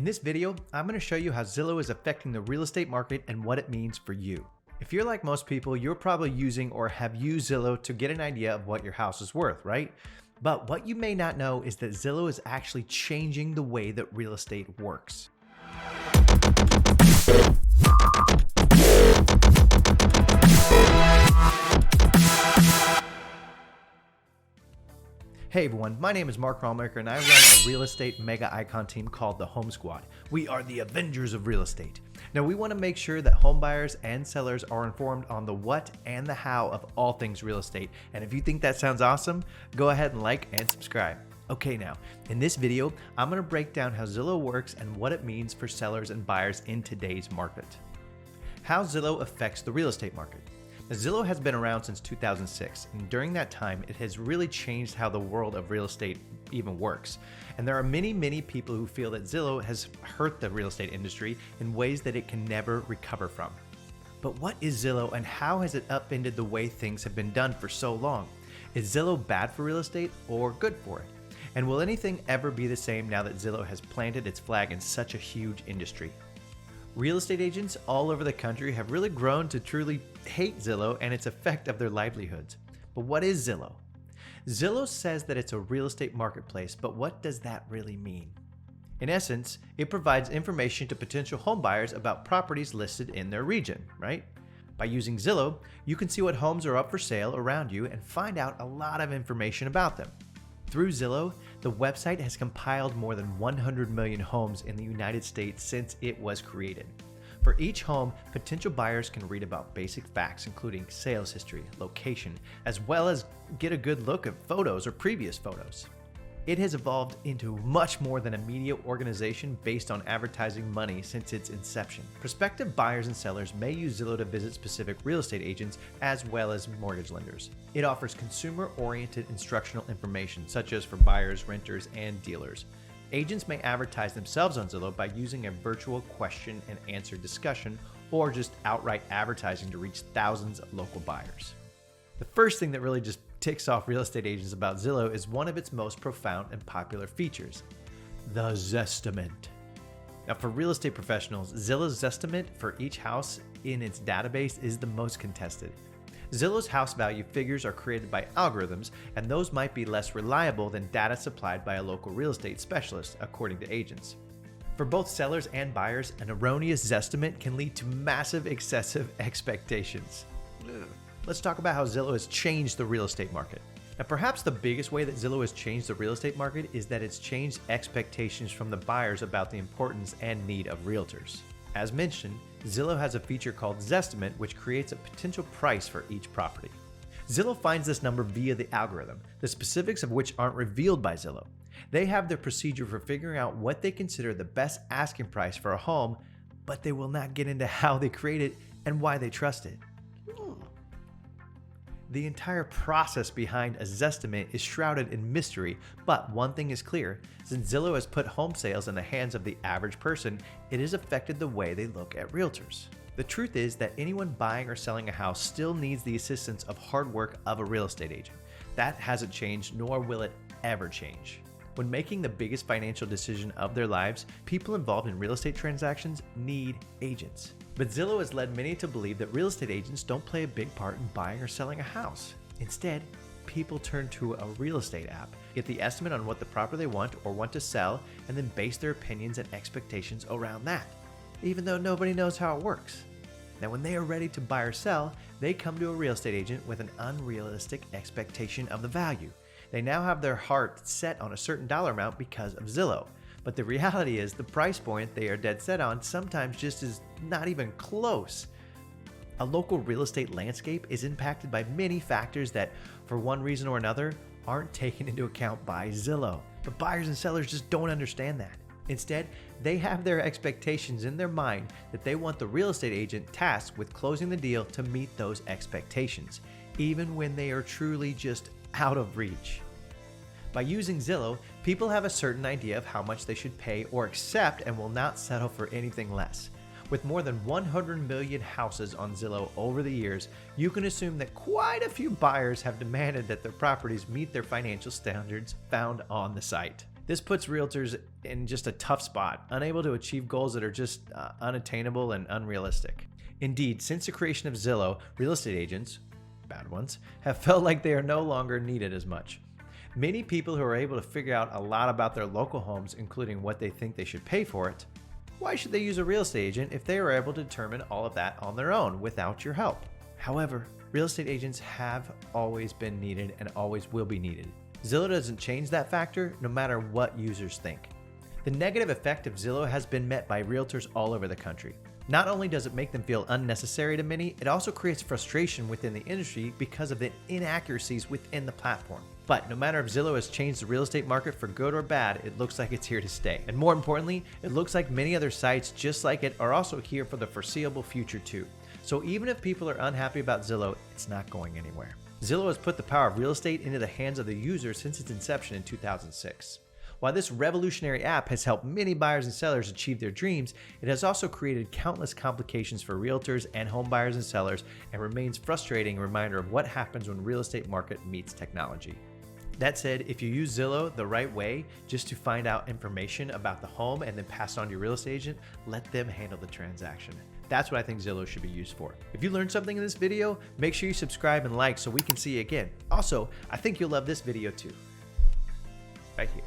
In this video, I'm going to show you how Zillow is affecting the real estate market and what it means for you. If you're like most people, you're probably using or have used Zillow to get an idea of what your house is worth, right? But what you may not know is that Zillow is actually changing the way that real estate works. Hey everyone, my name is Mark Rallmaker and I run a real estate mega icon team called the Home Squad. We are the Avengers of real estate. Now we want to make sure that home buyers and sellers are informed on the what and the how of all things real estate. And if you think that sounds awesome, go ahead and like and subscribe. Okay, now in this video, I'm going to break down how Zillow works and what it means for sellers and buyers in today's market. How Zillow affects the real estate market. Now, Zillow has been around since 2006, and during that time, it has really changed how the world of real estate even works. And there are many people who feel that Zillow has hurt the real estate industry in ways that it can never recover from. But what is Zillow and how has it upended the way things have been done for so long? Is Zillow bad for real estate or good for it? And will anything ever be the same now that Zillow has planted its flag in such a huge industry? Real estate agents all over the country have really grown to truly hate Zillow and its effect of their livelihoods. But what is Zillow? Zillow says that it's a real estate marketplace, but what does that really mean? In essence, it provides information to potential home buyers about properties listed in their region, right? By using Zillow, you can see what homes are up for sale around you and find out a lot of information about them. Through Zillow, the website has compiled more than 100 million homes in the United States since it was created. For each home, potential buyers can read about basic facts including sales history, location, as well as get a good look at photos or previous photos. It has evolved into much more than a media organization based on advertising money since its inception. Prospective buyers and sellers may use Zillow to visit specific real estate agents as well as mortgage lenders. It offers consumer-oriented instructional information such as for buyers, renters, and dealers. Agents may advertise themselves on Zillow by using a virtual question and answer discussion or just outright advertising to reach thousands of local buyers. The first thing that really just ticks off real estate agents about Zillow is one of its most profound and popular features, the ZESTIMATE. Now for real estate professionals, Zillow's ZESTIMATE for each house in its database is the most contested. Zillow's house value figures are created by algorithms, and those might be less reliable than data supplied by a local real estate specialist, according to agents. For both sellers and buyers, an erroneous ZESTIMATE can lead to massive excessive expectations. Let's talk about how Zillow has changed the real estate market. Now, perhaps the biggest way that Zillow has changed the real estate market is that it's changed expectations from the buyers about the importance and need of realtors. As mentioned, Zillow has a feature called ZESTIMATE, which creates a potential price for each property. Zillow finds this number via the algorithm, the specifics of which aren't revealed by Zillow. They have their procedure for figuring out what they consider the best asking price for a home, but they will not get into how they create it and why they trust it. The entire process behind a ZESTIMATE is shrouded in mystery, but one thing is clear, since Zillow has put home sales in the hands of the average person, it has affected the way they look at realtors. The truth is that anyone buying or selling a house still needs the assistance of hard work of a real estate agent. That hasn't changed, nor will it ever change. When making the biggest financial decision of their lives, people involved in real estate transactions need agents. But Zillow has led many to believe that real estate agents don't play a big part in buying or selling a house. Instead, people turn to a real estate app, get the estimate on what the property they want or want to sell, and then base their opinions and expectations around that, even though nobody knows how it works. Now, when they are ready to buy or sell, they come to a real estate agent with an unrealistic expectation of the value. They now have their heart set on a certain dollar amount because of Zillow. But the reality is the price point they are dead set on sometimes just is not even close. A local real estate landscape is impacted by many factors that, for one reason or another, aren't taken into account by Zillow. But buyers and sellers just don't understand that. Instead, they have their expectations in their mind that they want the real estate agent tasked with closing the deal to meet those expectations, even when they are truly just out of reach. By using Zillow, people have a certain idea of how much they should pay or accept and will not settle for anything less. With more than 100 million houses on Zillow over the years, you can assume that quite a few buyers have demanded that their properties meet their financial standards found on the site. This puts realtors in just a tough spot, unable to achieve goals that are just unattainable and unrealistic. Indeed, since the creation of Zillow, real estate agents, bad ones, have felt like they are no longer needed as much. Many people who are able to figure out a lot about their local homes, including what they think they should pay for it, why should they use a real estate agent if they are able to determine all of that on their own without your help? However, real estate agents have always been needed and always will be needed. Zillow doesn't change that factor no matter what users think. The negative effect of Zillow has been met by realtors all over the country. Not only does it make them feel unnecessary to many, it also creates frustration within the industry because of the inaccuracies within the platform. But no matter if Zillow has changed the real estate market for good or bad, it looks like it's here to stay. And more importantly, it looks like many other sites just like it are also here for the foreseeable future too. So even if people are unhappy about Zillow, it's not going anywhere. Zillow has put the power of real estate into the hands of the user since its inception in 2006. While this revolutionary app has helped many buyers and sellers achieve their dreams, it has also created countless complications for realtors and home buyers and sellers and remains a frustrating reminder of what happens when real estate market meets technology. That said, if you use Zillow the right way just to find out information about the home and then pass it on to your real estate agent, let them handle the transaction. That's what I think Zillow should be used for. If you learned something in this video, make sure you subscribe and like so we can see you again. Also, I think you'll love this video too. Right here.